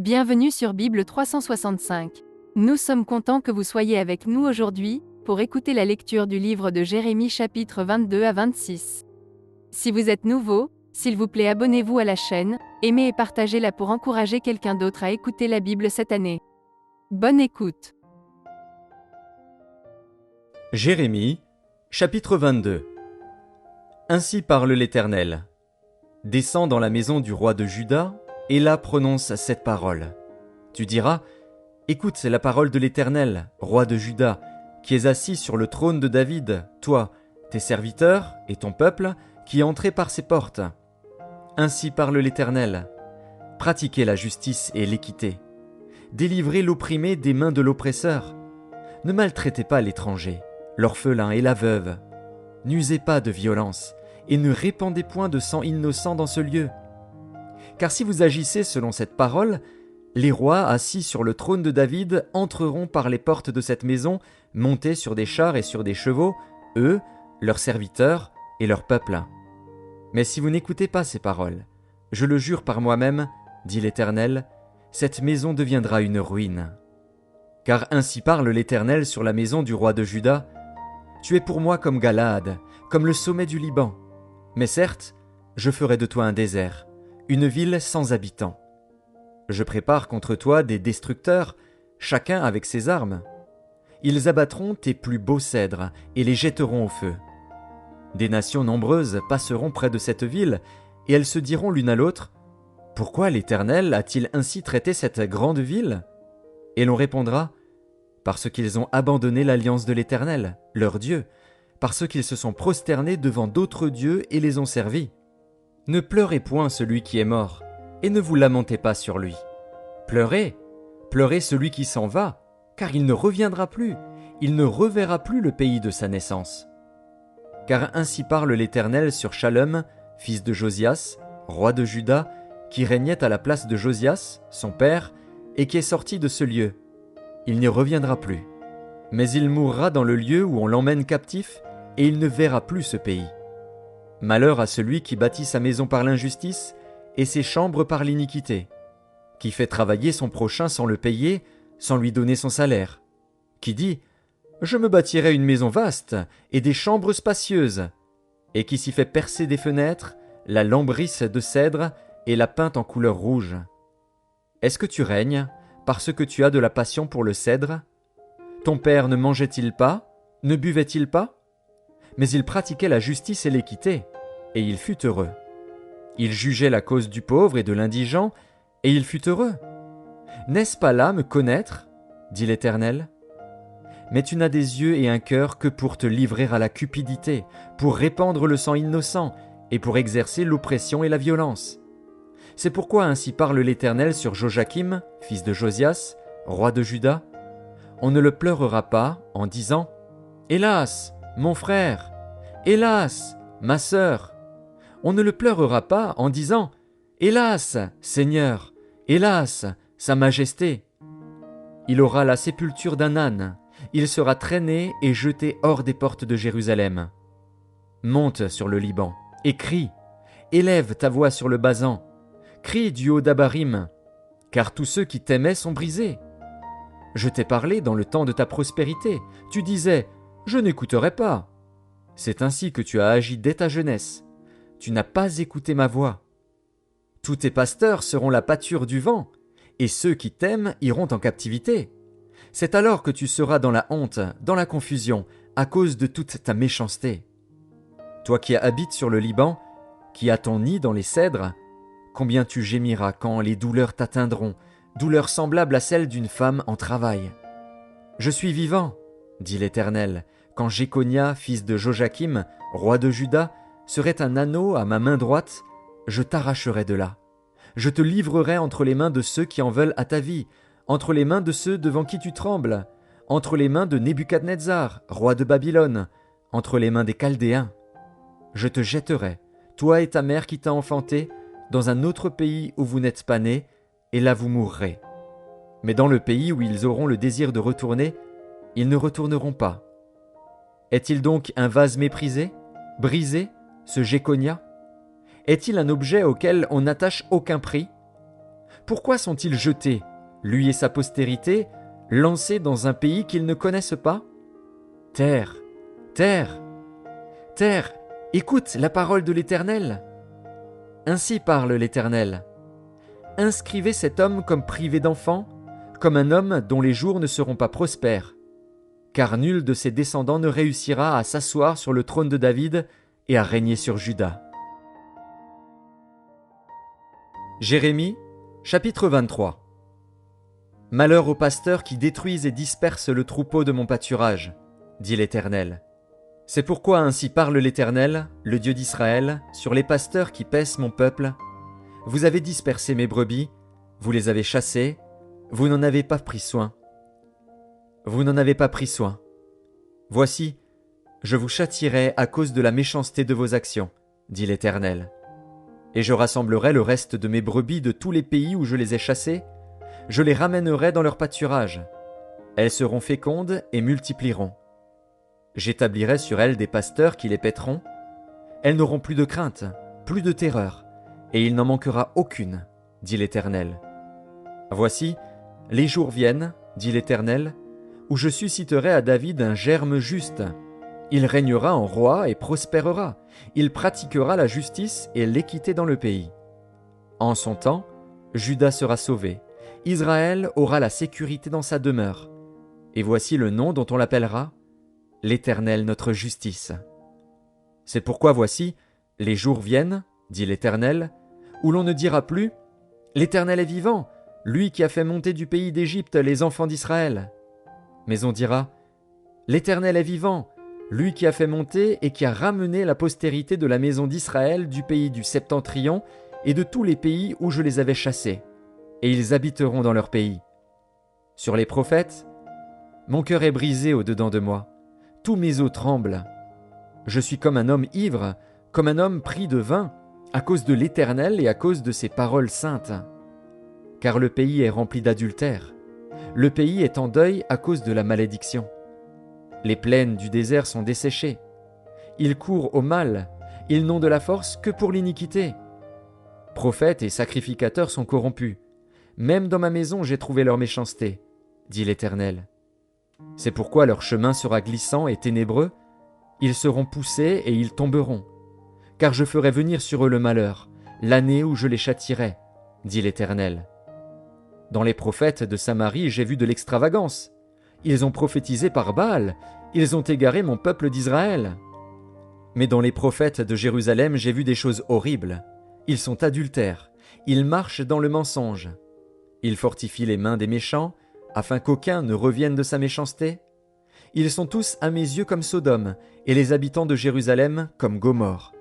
Bienvenue sur Bible 365. Nous sommes contents que vous soyez avec nous aujourd'hui, pour écouter la lecture du livre de Jérémie chapitres 22 à 26. Si vous êtes nouveau, s'il vous plaît abonnez-vous à la chaîne, aimez et partagez-la pour encourager quelqu'un d'autre à écouter la Bible cette année. Bonne écoute. Jérémie, chapitre 22. Ainsi parle l'Éternel. Descends dans la maison du roi de Juda, et là prononce cette parole. Tu diras, écoute, c'est la parole de l'Éternel, roi de Juda, qui es assis sur le trône de David, toi, tes serviteurs et ton peuple, qui entrez par ses portes. Ainsi parle l'Éternel. Pratiquez la justice et l'équité. Délivrez l'opprimé des mains de l'oppresseur. Ne maltraitez pas l'étranger, l'orphelin et la veuve. N'usez pas de violence, et ne répandez point de sang innocent dans ce lieu. Car si vous agissez selon cette parole, les rois assis sur le trône de David entreront par les portes de cette maison, montés sur des chars et sur des chevaux, eux, leurs serviteurs et leur peuple. Mais si vous n'écoutez pas ces paroles, je le jure par moi-même, dit l'Éternel, cette maison deviendra une ruine. Car ainsi parle l'Éternel sur la maison du roi de Juda, tu es pour moi comme Galaad, comme le sommet du Liban. Mais certes, je ferai de toi un désert, une ville sans habitants. Je prépare contre toi des destructeurs, chacun avec ses armes. Ils abattront tes plus beaux cèdres et les jetteront au feu. Des nations nombreuses passeront près de cette ville, et elles se diront l'une à l'autre, « Pourquoi l'Éternel a-t-il ainsi traité cette grande ville ?» Et l'on répondra, « Parce qu'ils ont abandonné l'alliance de l'Éternel, leur Dieu, parce qu'ils se sont prosternés devant d'autres dieux et les ont servis. Ne pleurez point celui qui est mort, et ne vous lamentez pas sur lui. Pleurez, pleurez celui qui s'en va, car il ne reviendra plus, il ne reverra plus le pays de sa naissance. Car ainsi parle l'Éternel sur Shallum, fils de Josias, roi de Juda, qui régnait à la place de Josias, son père, et qui est sorti de ce lieu. Il n'y reviendra plus. Mais il mourra dans le lieu où on l'emmène captif, et il ne verra plus ce pays. Malheur à celui qui bâtit sa maison par l'injustice et ses chambres par l'iniquité, qui fait travailler son prochain sans le payer, sans lui donner son salaire, qui dit « Je me bâtirai une maison vaste et des chambres spacieuses », et qui s'y fait percer des fenêtres, la lambrisse de cèdre et la peinte en couleur rouge. Est-ce que tu règnes parce que tu as de la passion pour le cèdre? Ton père ne mangeait-il pas? Ne buvait-il pas? Mais il pratiquait la justice et l'équité, et il fut heureux. Il jugeait la cause du pauvre et de l'indigent, et il fut heureux. N'est-ce pas là me connaître, dit l'Éternel? Mais tu n'as des yeux et un cœur que pour te livrer à la cupidité, pour répandre le sang innocent, et pour exercer l'oppression et la violence. C'est pourquoi ainsi parle l'Éternel sur Joachim, fils de Josias, roi de Juda. On ne le pleurera pas en disant « Hélas, mon frère, hélas, ma sœur !» On ne le pleurera pas en disant « Hélas, Seigneur, hélas, Sa Majesté !» Il aura la sépulture d'un âne, il sera traîné et jeté hors des portes de Jérusalem. Monte sur le Liban et crie, élève ta voix sur le Basan, crie du haut d'Abarim, car tous ceux qui t'aimaient sont brisés. Je t'ai parlé dans le temps de ta prospérité, tu disais « Je n'écouterai pas ». C'est ainsi que tu as agi dès ta jeunesse. Tu n'as pas écouté ma voix. Tous tes pasteurs seront la pâture du vent, et ceux qui t'aiment iront en captivité. C'est alors que tu seras dans la honte, dans la confusion, à cause de toute ta méchanceté. Toi qui habites sur le Liban, qui as ton nid dans les cèdres, combien tu gémiras quand les douleurs t'atteindront, douleurs semblables à celles d'une femme en travail. Je suis vivant, dit l'Éternel, quand Jéconia, fils de Joachim, roi de Juda, serait un anneau à ma main droite, je t'arracherai de là. Je te livrerai entre les mains de ceux qui en veulent à ta vie, entre les mains de ceux devant qui tu trembles, entre les mains de Nebuchadnezzar, roi de Babylone, entre les mains des Chaldéens. Je te jetterai, toi et ta mère qui t'a enfanté, dans un autre pays où vous n'êtes pas nés, et là vous mourrez. Mais dans le pays où ils auront le désir de retourner, ils ne retourneront pas. Est-il donc un vase méprisé, brisé, ce Jéconia? Est-il un objet auquel on n'attache aucun prix? Pourquoi sont-ils jetés, lui et sa postérité, lancés dans un pays qu'ils ne connaissent pas? Terre, terre, terre, écoute la parole de l'Éternel. Ainsi parle l'Éternel. Inscrivez cet homme comme privé d'enfant, comme un homme dont les jours ne seront pas prospères, car nul de ses descendants ne réussira à s'asseoir sur le trône de David et à régner sur Juda. Jérémie, chapitre 23. Malheur aux pasteurs qui détruisent et dispersent le troupeau de mon pâturage, dit l'Éternel. C'est pourquoi ainsi parle l'Éternel, le Dieu d'Israël, sur les pasteurs qui paissent mon peuple. Vous avez dispersé mes brebis, vous les avez chassées, vous n'en avez pas pris soin. Vous n'en avez pas pris soin. Voici, je vous châtierai à cause de la méchanceté de vos actions, dit l'Éternel. Et je rassemblerai le reste de mes brebis de tous les pays où je les ai chassées, je les ramènerai dans leur pâturage. Elles seront fécondes et multiplieront. J'établirai sur elles des pasteurs qui les paîtront. Elles n'auront plus de crainte, plus de terreur, et il n'en manquera aucune, dit l'Éternel. Voici, les jours viennent, dit l'Éternel, où je susciterai à David un germe juste. Il régnera en roi et prospérera. Il pratiquera la justice et l'équité dans le pays. En son temps, Juda sera sauvé. Israël aura la sécurité dans sa demeure. Et voici le nom dont on l'appellera, l'Éternel notre justice. C'est pourquoi voici, les jours viennent, dit l'Éternel, où l'on ne dira plus « L'Éternel est vivant, lui qui a fait monter du pays d'Égypte les enfants d'Israël ». Mais on dira « L'Éternel est vivant, lui qui a fait monter et qui a ramené la postérité de la maison d'Israël du pays du Septentrion et de tous les pays où je les avais chassés, et ils habiteront dans leur pays. » Sur les prophètes, mon cœur est brisé au-dedans de moi, tous mes os tremblent. Je suis comme un homme ivre, comme un homme pris de vin, à cause de l'Éternel et à cause de ses paroles saintes. Car le pays est rempli d'adultère. Le pays est en deuil à cause de la malédiction. Les plaines du désert sont desséchées. Ils courent au mal, ils n'ont de la force que pour l'iniquité. Prophètes et sacrificateurs sont corrompus. Même dans ma maison j'ai trouvé leur méchanceté, dit l'Éternel. C'est pourquoi leur chemin sera glissant et ténébreux. Ils seront poussés et ils tomberont. Car je ferai venir sur eux le malheur, l'année où je les châtierai, dit l'Éternel. Dans les prophètes de Samarie, j'ai vu de l'extravagance. Ils ont prophétisé par Baal, ils ont égaré mon peuple d'Israël. Mais dans les prophètes de Jérusalem, j'ai vu des choses horribles. Ils sont adultères, ils marchent dans le mensonge. Ils fortifient les mains des méchants, afin qu'aucun ne revienne de sa méchanceté. Ils sont tous à mes yeux comme Sodome, et les habitants de Jérusalem comme Gomorrhe.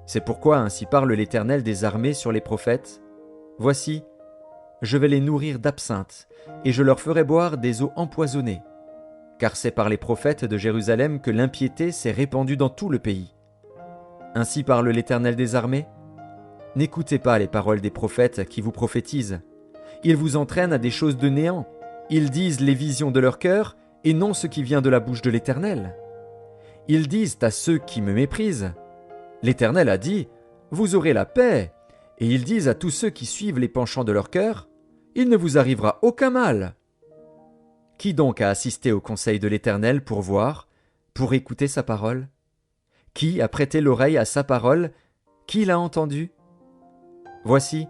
C'est pourquoi ainsi parle l'Éternel des armées sur les prophètes. Voici, je vais les nourrir d'absinthe, et je leur ferai boire des eaux empoisonnées. Car c'est par les prophètes de Jérusalem que l'impiété s'est répandue dans tout le pays. Ainsi parle l'Éternel des armées. N'écoutez pas les paroles des prophètes qui vous prophétisent. Ils vous entraînent à des choses de néant. Ils disent les visions de leur cœur, et non ce qui vient de la bouche de l'Éternel. Ils disent à ceux qui me méprisent, « L'Éternel a dit, vous aurez la paix. » Et ils disent à tous ceux qui suivent les penchants de leur cœur, « Il ne vous arrivera aucun mal. » Qui donc a assisté au conseil de l'Éternel pour voir, pour écouter sa parole? Qui a prêté l'oreille à sa parole? Qui l'a entendu? Voici,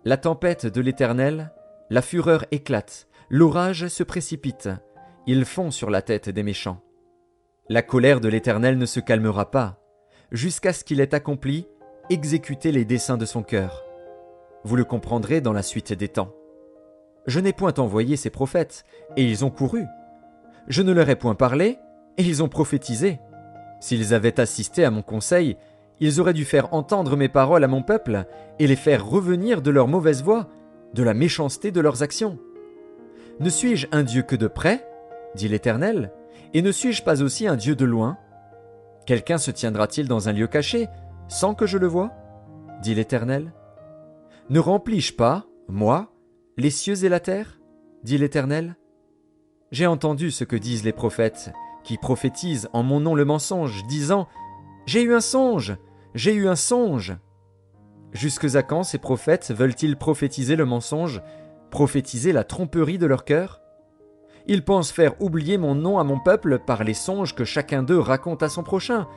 la tempête de l'Éternel, la fureur éclate, l'orage se précipite, il fond sur la tête des méchants. La colère de l'Éternel ne se calmera pas, jusqu'à ce qu'il ait accompli, exécuté les desseins de son cœur. Vous le comprendrez dans la suite des temps. Je n'ai point envoyé ces prophètes, et ils ont couru. Je ne leur ai point parlé, et ils ont prophétisé. S'ils avaient assisté à mon conseil, ils auraient dû faire entendre mes paroles à mon peuple, et les faire revenir de leur mauvaise voie, de la méchanceté de leurs actions. Ne suis-je un Dieu que de près, dit l'Éternel, et ne suis-je pas aussi un Dieu de loin? Quelqu'un se tiendra-t-il dans un lieu caché, sans que je le voie, dit l'Éternel? Ne remplis-je pas, moi, les cieux et la terre, dit l'Éternel? J'ai entendu ce que disent les prophètes, qui prophétisent en mon nom le mensonge, disant « J'ai eu un songe, j'ai eu un songe !» Jusque à quand ces prophètes veulent-ils prophétiser le mensonge, prophétiser la tromperie de leur cœur? Ils pensent faire oublier mon nom à mon peuple par les songes que chacun d'eux raconte à son prochain,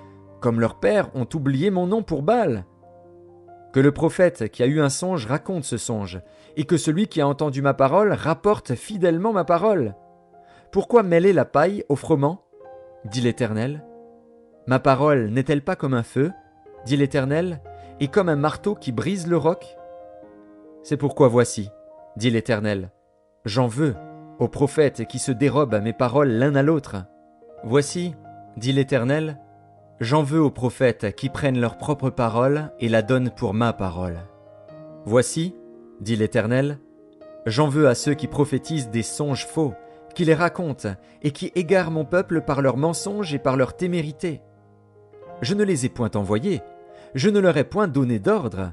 comme leurs pères ont oublié mon nom pour Baal. Que le prophète qui a eu un songe raconte ce songe, et que celui qui a entendu ma parole rapporte fidèlement ma parole. Pourquoi mêler la paille au froment? Dit l'Éternel. Ma parole n'est-elle pas comme un feu, dit l'Éternel, et comme un marteau qui brise le roc? C'est pourquoi voici, dit l'Éternel, j'en veux aux prophètes qui se dérobent à mes paroles l'un à l'autre. Voici, dit l'Éternel, j'en veux aux prophètes qui prennent leur propre parole et la donnent pour ma parole. Voici, dit l'Éternel, j'en veux à ceux qui prophétisent des songes faux, qui les racontent et qui égarent mon peuple par leurs mensonges et par leur témérité. Je ne les ai point envoyés, je ne leur ai point donné d'ordre,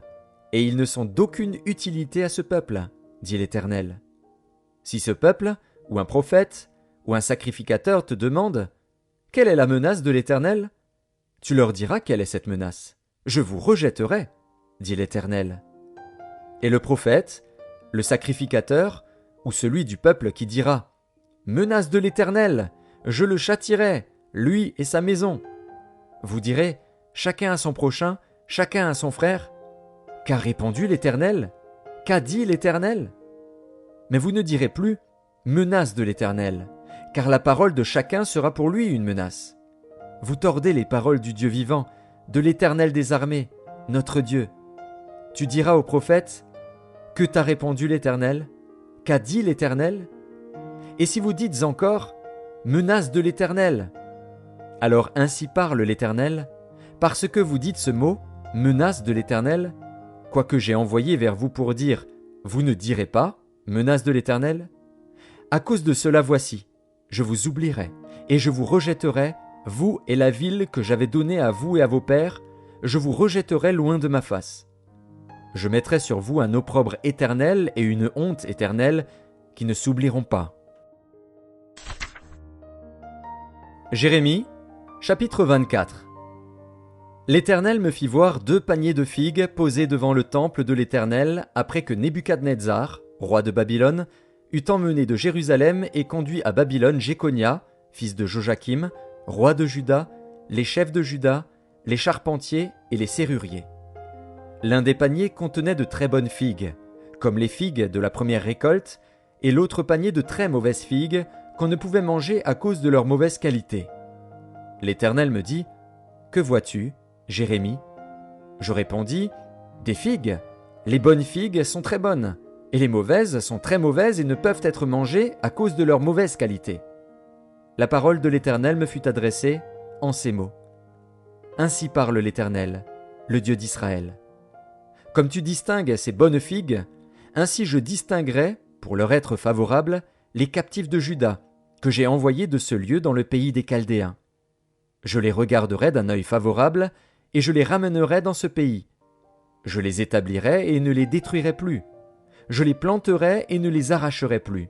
et ils ne sont d'aucune utilité à ce peuple, dit l'Éternel. Si ce peuple, ou un prophète, ou un sacrificateur te demande « Quelle est la menace de l'Éternel ?» Tu leur diras quelle est cette menace. Je vous rejetterai, dit l'Éternel. Et le prophète, le sacrificateur, ou celui du peuple qui dira « Menace de l'Éternel, je le châtierai, lui et sa maison. » Vous direz « Chacun à son prochain, chacun à son frère. » Qu'a répondu l'Éternel? Qu'a dit l'Éternel? Mais vous ne direz plus « Menace de l'Éternel », car la parole de chacun sera pour lui une menace. Vous tordez les paroles du Dieu vivant, de l'Éternel des armées, notre Dieu. Tu diras au prophète « Que t'a répondu l'Éternel? Qu'a dit l'Éternel ?» Et si vous dites encore « Menace de l'Éternel », alors ainsi parle l'Éternel, parce que vous dites ce mot « Menace de l'Éternel », quoique j'ai envoyé vers vous pour dire « Vous ne direz pas, menace de l'Éternel » À cause de cela voici, je vous oublierai, et je vous rejetterai, vous et la ville que j'avais donnée à vous et à vos pères, je vous rejetterai loin de ma face. Je mettrai sur vous un opprobre éternel et une honte éternelle qui ne s'oublieront pas. Jérémie, chapitre 24. L'Éternel me fit voir 2 paniers de figues posés devant le temple de l'Éternel après que Nebuchadnezzar, roi de Babylone, eut emmené de Jérusalem et conduit à Babylone Jéconia, fils de Joachim, roi de Juda, les chefs de Juda, les charpentiers et les serruriers. L'un des paniers contenait de très bonnes figues, comme les figues de la première récolte, et l'autre panier de très mauvaises figues qu'on ne pouvait manger à cause de leur mauvaise qualité. L'Éternel me dit « Que vois-tu, Jérémie ?» Je répondis « Des figues. Les bonnes figues sont très bonnes, et les mauvaises sont très mauvaises et ne peuvent être mangées à cause de leur mauvaise qualité. » La parole de l'Éternel me fut adressée en ces mots. « Ainsi parle l'Éternel, le Dieu d'Israël. Comme tu distingues ces bonnes figues, ainsi je distinguerai, pour leur être favorable, les captifs de Juda, que j'ai envoyés de ce lieu dans le pays des Chaldéens. Je les regarderai d'un œil favorable, et je les ramènerai dans ce pays. Je les établirai et ne les détruirai plus. Je les planterai et ne les arracherai plus.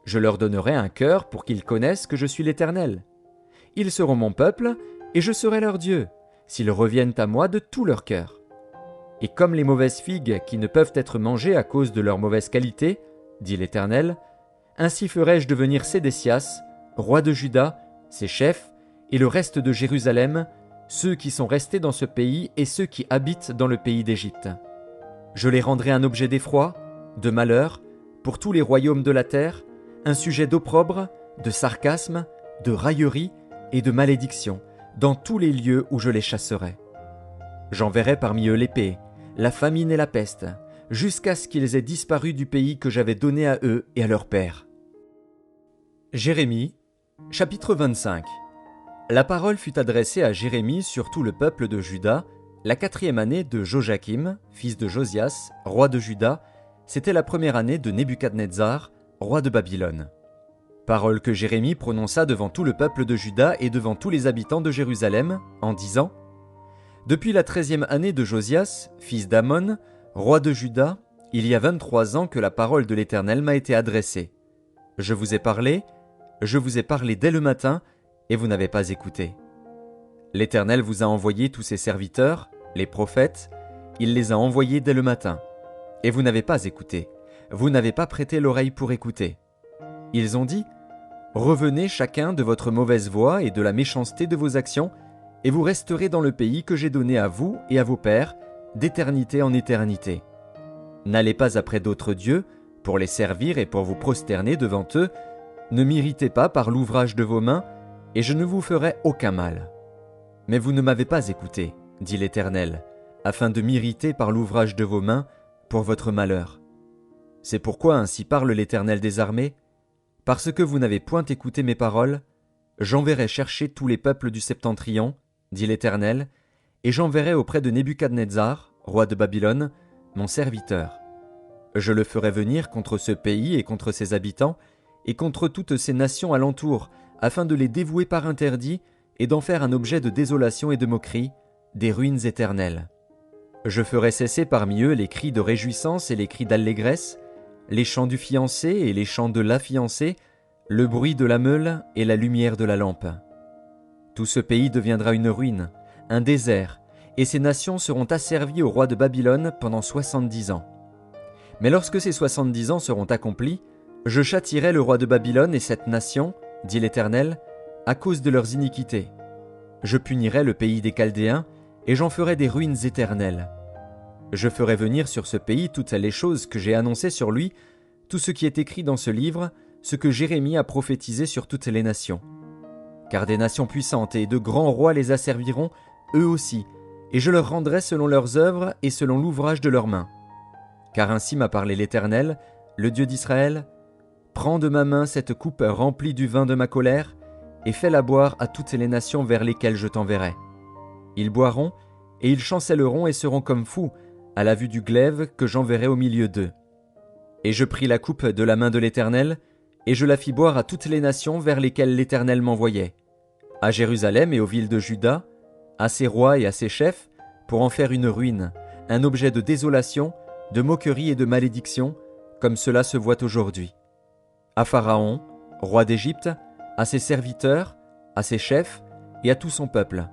Je leur donnerai un cœur pour qu'ils connaissent que je suis l'Éternel. Ils seront mon peuple, et je serai leur Dieu, s'ils reviennent à moi de tout leur cœur. Et comme les mauvaises figues qui ne peuvent être mangées à cause de leur mauvaise qualité, dit l'Éternel, ainsi ferai-je devenir Sédécias, roi de Juda, ses chefs, et le reste de Jérusalem, ceux qui sont restés dans ce pays et ceux qui habitent dans le pays d'Égypte. Je les rendrai un objet d'effroi, de malheur, pour tous les royaumes de la terre, un sujet d'opprobre, de sarcasme, de raillerie et de malédiction, dans tous les lieux où je les chasserai. J'enverrai parmi eux l'épée, la famine et la peste, jusqu'à ce qu'ils aient disparu du pays que j'avais donné à eux et à leurs pères. Jérémie, chapitre 25. La parole fut adressée à Jérémie sur tout le peuple de Juda, la 4e année de Joachim, fils de Josias, roi de Juda, c'était la première année de Nebuchadnezzar, roi de Babylone. Parole que Jérémie prononça devant tout le peuple de Juda et devant tous les habitants de Jérusalem, en disant « Depuis la 13e année de Josias, fils d'Amon, roi de Juda, il y a 23 ans que la parole de l'Éternel m'a été adressée. Je vous ai parlé dès le matin, et vous n'avez pas écouté. L'Éternel vous a envoyé tous ses serviteurs, les prophètes, il les a envoyés dès le matin. Et vous n'avez pas écouté, vous n'avez pas prêté l'oreille pour écouter. Ils ont dit, « Revenez chacun de votre mauvaise voie et de la méchanceté de vos actions, et vous resterez dans le pays que j'ai donné à vous et à vos pères, d'éternité en éternité. N'allez pas après d'autres dieux, pour les servir et pour vous prosterner devant eux, ne m'irritez pas par l'ouvrage de vos mains, et je ne vous ferai aucun mal. Mais vous ne m'avez pas écouté, dit l'Éternel, afin de m'irriter par l'ouvrage de vos mains, pour votre malheur. C'est pourquoi ainsi parle l'Éternel des armées, parce que vous n'avez point écouté mes paroles, j'enverrai chercher tous les peuples du septentrion, dit l'Éternel, et j'enverrai auprès de Nebuchadnezzar, roi de Babylone, mon serviteur. Je le ferai venir contre ce pays et contre ses habitants, et contre toutes ces nations alentour, afin de les dévouer par interdit, et d'en faire un objet de désolation et de moquerie, des ruines éternelles. Je ferai cesser parmi eux les cris de réjouissance et les cris d'allégresse, les chants du fiancé et les chants de la fiancée, le bruit de la meule et la lumière de la lampe. Tout ce pays deviendra une ruine, un désert, et ces nations seront asservies au roi de Babylone pendant 70 ans. Mais lorsque ces 70 ans seront accomplis, je châtierai le roi de Babylone et cette nation, dit l'Éternel, à cause de leurs iniquités. Je punirai le pays des Chaldéens, et j'en ferai des ruines éternelles. Je ferai venir sur ce pays toutes les choses que j'ai annoncées sur lui, tout ce qui est écrit dans ce livre, ce que Jérémie a prophétisé sur toutes les nations. Car des nations puissantes et de grands rois les asserviront, eux aussi, et je leur rendrai selon leurs œuvres et selon l'ouvrage de leurs mains. Car ainsi m'a parlé l'Éternel, le Dieu d'Israël, « Prends de ma main cette coupe remplie du vin de ma colère, et fais-la boire à toutes les nations vers lesquelles je t'enverrai. Ils boiront, et ils chancelleront et seront comme fous, à la vue du glaive que j'enverrai au milieu d'eux. Et je pris la coupe de la main de l'Éternel, et je la fis boire à toutes les nations vers lesquelles l'Éternel m'envoyait, à Jérusalem et aux villes de Juda, à ses rois et à ses chefs, pour en faire une ruine, un objet de désolation, de moquerie et de malédiction, comme cela se voit aujourd'hui. À Pharaon, roi d'Égypte, à ses serviteurs, à ses chefs et à tout son peuple,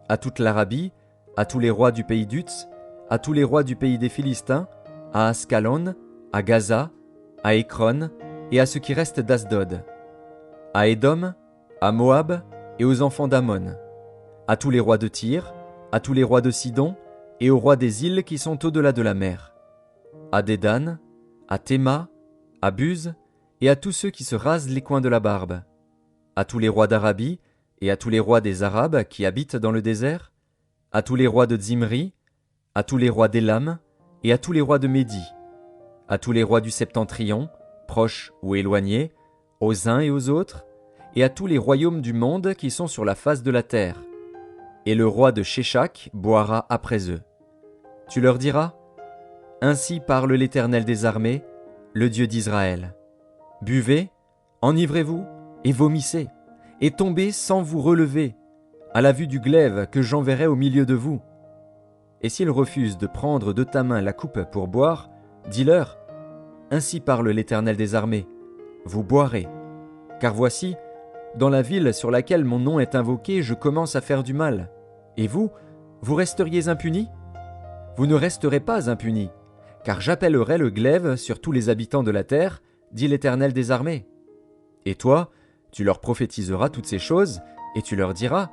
à toute l'Arabie, à tous les rois du pays d'Utz, à tous les rois du pays des Philistins, à Ascalon, à Gaza, à Écron et à ce qui reste d'Asdod, à Édom, à Moab et aux enfants d'Ammon, à tous les rois de Tyr, à tous les rois de Sidon et aux rois des îles qui sont au-delà de la mer, à Dédan, à Théma, à Buz et à tous ceux qui se rasent les coins de la barbe, à tous les rois d'Arabie et à tous les rois des Arabes qui habitent dans le désert, à tous les rois de Zimri, à tous les rois d'Élam et à tous les rois de Médie, à tous les rois du septentrion, proches ou éloignés, aux uns et aux autres, et à tous les royaumes du monde qui sont sur la face de la terre. Et le roi de Sheshak boira après eux. Tu leur diras, « Ainsi parle l'Éternel des armées, le Dieu d'Israël. Buvez, enivrez-vous, et vomissez, et tombez sans vous relever, à la vue du glaive que j'enverrai au milieu de vous. Et s'ils refusent de prendre de ta main la coupe pour boire, dis-leur, ainsi parle l'Éternel des armées, vous boirez. Car voici, dans la ville sur laquelle mon nom est invoqué, je commence à faire du mal. Et vous, vous resteriez impunis? Vous ne resterez pas impunis, car j'appellerai le glaive sur tous les habitants de la terre, dit l'Éternel des armées. Et toi, tu leur prophétiseras toutes ces choses, et tu leur diras,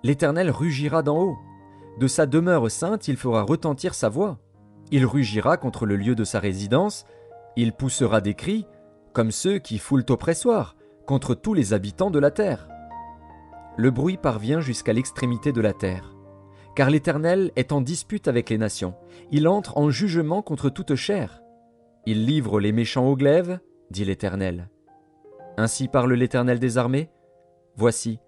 l'Éternel rugira d'en haut. De sa demeure sainte, il fera retentir sa voix. Il rugira contre le lieu de sa résidence, il poussera des cris, comme ceux qui foulent au pressoir, contre tous les habitants de la terre. Le bruit parvient jusqu'à l'extrémité de la terre. Car l'Éternel est en dispute avec les nations, il entre en jugement contre toute chair. Il livre les méchants au glaive, dit l'Éternel. Ainsi parle l'Éternel des armées. Voici,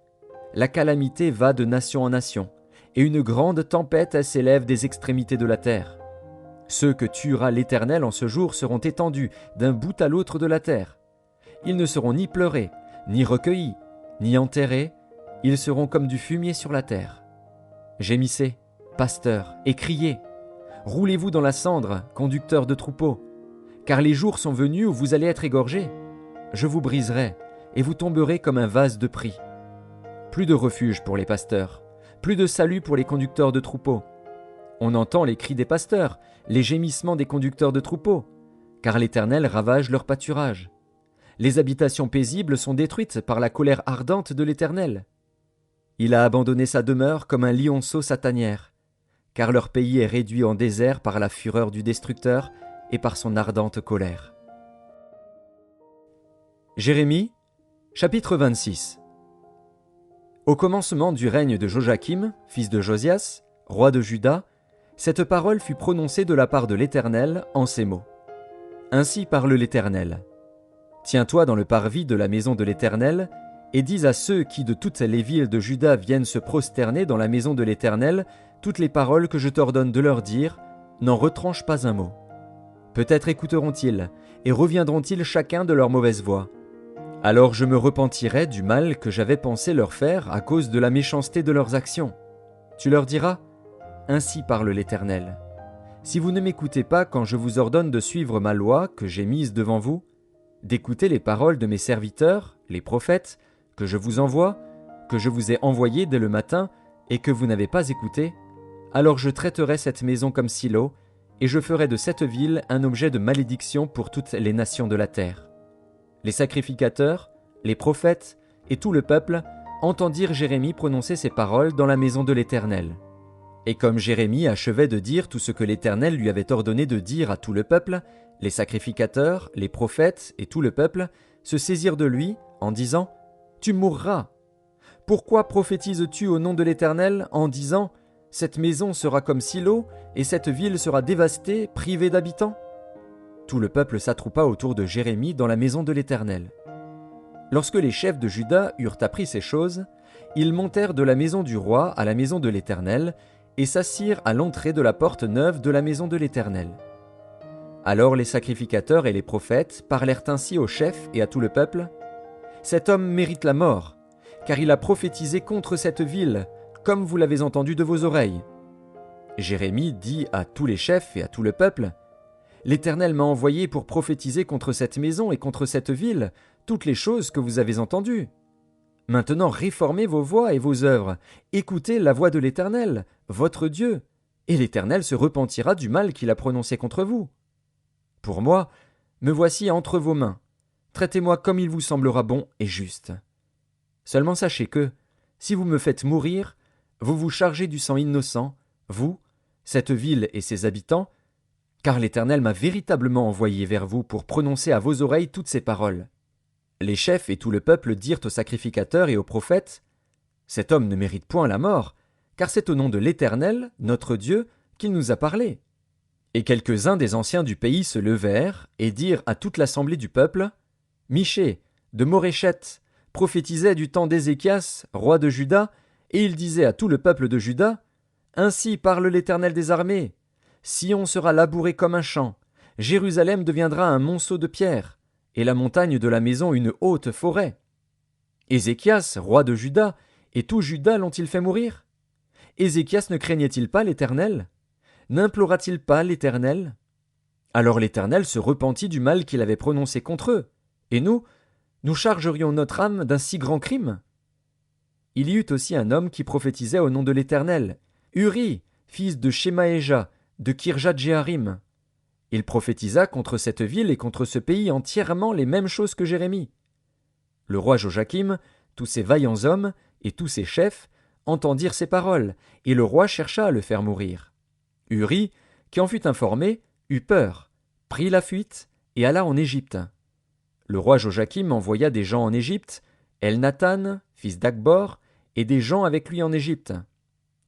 la calamité va de nation en nation, et une grande tempête s'élève des extrémités de la terre. Ceux que tuera l'Éternel en ce jour seront étendus d'un bout à l'autre de la terre. Ils ne seront ni pleurés, ni recueillis, ni enterrés, ils seront comme du fumier sur la terre. Gémissez, pasteurs, et criez. Roulez-vous dans la cendre, conducteurs de troupeaux, car les jours sont venus où vous allez être égorgés. Je vous briserai, et vous tomberez comme un vase de prix. Plus de refuge pour les pasteurs, plus de salut pour les conducteurs de troupeaux. On entend les cris des pasteurs, les gémissements des conducteurs de troupeaux, car l'Éternel ravage leur pâturage. Les habitations paisibles sont détruites par la colère ardente de l'Éternel. Il a abandonné sa demeure comme un lionceau sa tanière, car leur pays est réduit en désert par la fureur du destructeur et par son ardente colère. Jérémie, chapitre 26. Au commencement du règne de Joachim, fils de Josias, roi de Juda, cette parole fut prononcée de la part de l'Éternel en ces mots. Ainsi parle l'Éternel. Tiens-toi dans le parvis de la maison de l'Éternel, et dis à ceux qui de toutes les villes de Juda viennent se prosterner dans la maison de l'Éternel toutes les paroles que je t'ordonne de leur dire, n'en retranche pas un mot. Peut-être écouteront-ils, et reviendront-ils chacun de leur mauvaise voie. Alors je me repentirai du mal que j'avais pensé leur faire à cause de la méchanceté de leurs actions. Tu leur diras, ainsi parle l'Éternel. Si vous ne m'écoutez pas quand je vous ordonne de suivre ma loi que j'ai mise devant vous, d'écouter les paroles de mes serviteurs, les prophètes, que je vous envoie, que je vous ai envoyés dès le matin et que vous n'avez pas écouté, alors je traiterai cette maison comme Silo, et je ferai de cette ville un objet de malédiction pour toutes les nations de la terre. Les sacrificateurs, les prophètes et tout le peuple entendirent Jérémie prononcer ces paroles dans la maison de l'Éternel. Et comme Jérémie achevait de dire tout ce que l'Éternel lui avait ordonné de dire à tout le peuple, les sacrificateurs, les prophètes et tout le peuple se saisirent de lui en disant « Tu mourras ! Pourquoi prophétises-tu au nom de l'Éternel en disant « Cette maison sera comme Silo et cette ville sera dévastée, privée d'habitants » ?» Tout le peuple s'attroupa autour de Jérémie dans la maison de l'Éternel. Lorsque les chefs de Juda eurent appris ces choses, ils montèrent de la maison du roi à la maison de l'Éternel et s'assirent à l'entrée de la porte neuve de la maison de l'Éternel. Alors les sacrificateurs et les prophètes parlèrent ainsi aux chefs et à tout le peuple. « Cet homme mérite la mort, car il a prophétisé contre cette ville, comme vous l'avez entendu de vos oreilles. » Jérémie dit à tous les chefs et à tout le peuple, « L'Éternel m'a envoyé pour prophétiser contre cette maison et contre cette ville toutes les choses que vous avez entendues. Maintenant réformez vos voies et vos œuvres, écoutez la voix de l'Éternel, votre Dieu, et l'Éternel se repentira du mal qu'il a prononcé contre vous. Pour moi, me voici entre vos mains, traitez-moi comme il vous semblera bon et juste. Seulement sachez que, si vous me faites mourir, vous vous chargez du sang innocent, vous, cette ville et ses habitants, car l'Éternel m'a véritablement envoyé vers vous pour prononcer à vos oreilles toutes ces paroles. » Les chefs et tout le peuple dirent aux sacrificateurs et aux prophètes, « Cet homme ne mérite point la mort, car c'est au nom de l'Éternel, notre Dieu, qu'il nous a parlé. » Et quelques-uns des anciens du pays se levèrent et dirent à toute l'assemblée du peuple, « Michée, de Moréchette, prophétisait du temps d'Ézéchias, roi de Juda, et il disait à tout le peuple de Juda, « Ainsi parle l'Éternel des armées, Sion sera labouré comme un champ, Jérusalem deviendra un monceau de pierre, et la montagne de la maison une haute forêt. Ézéchias, roi de Juda, et tout Juda l'ont-ils fait mourir? Ézéchias ne craignait-il pas l'Éternel? N'implora-t-il pas l'Éternel? Alors l'Éternel se repentit du mal qu'il avait prononcé contre eux, et nous chargerions notre âme d'un si grand crime? Il y eut aussi un homme qui prophétisait au nom de l'Éternel, Uri, fils de Shemaéja, de Kirjat-Jéarim. Il prophétisa contre cette ville et contre ce pays entièrement les mêmes choses que Jérémie. Le roi Joachim, tous ses vaillants hommes et tous ses chefs entendirent ces paroles, et le roi chercha à le faire mourir. Uri, qui en fut informé, eut peur, prit la fuite et alla en Égypte. Le roi Joachim envoya des gens en Égypte, Elnathan, fils d'Akbor, et des gens avec lui en Égypte.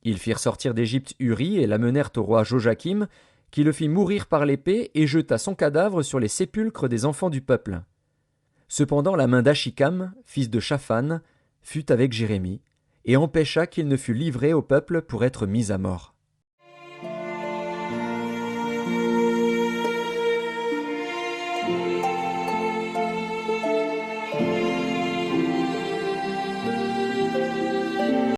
Ils firent sortir d'Égypte Uri et l'amenèrent au roi Joachim, qui le fit mourir par l'épée et jeta son cadavre sur les sépulcres des enfants du peuple. Cependant la main d'Achikam, fils de Shaphan, fut avec Jérémie, et empêcha qu'il ne fût livré au peuple pour être mis à mort.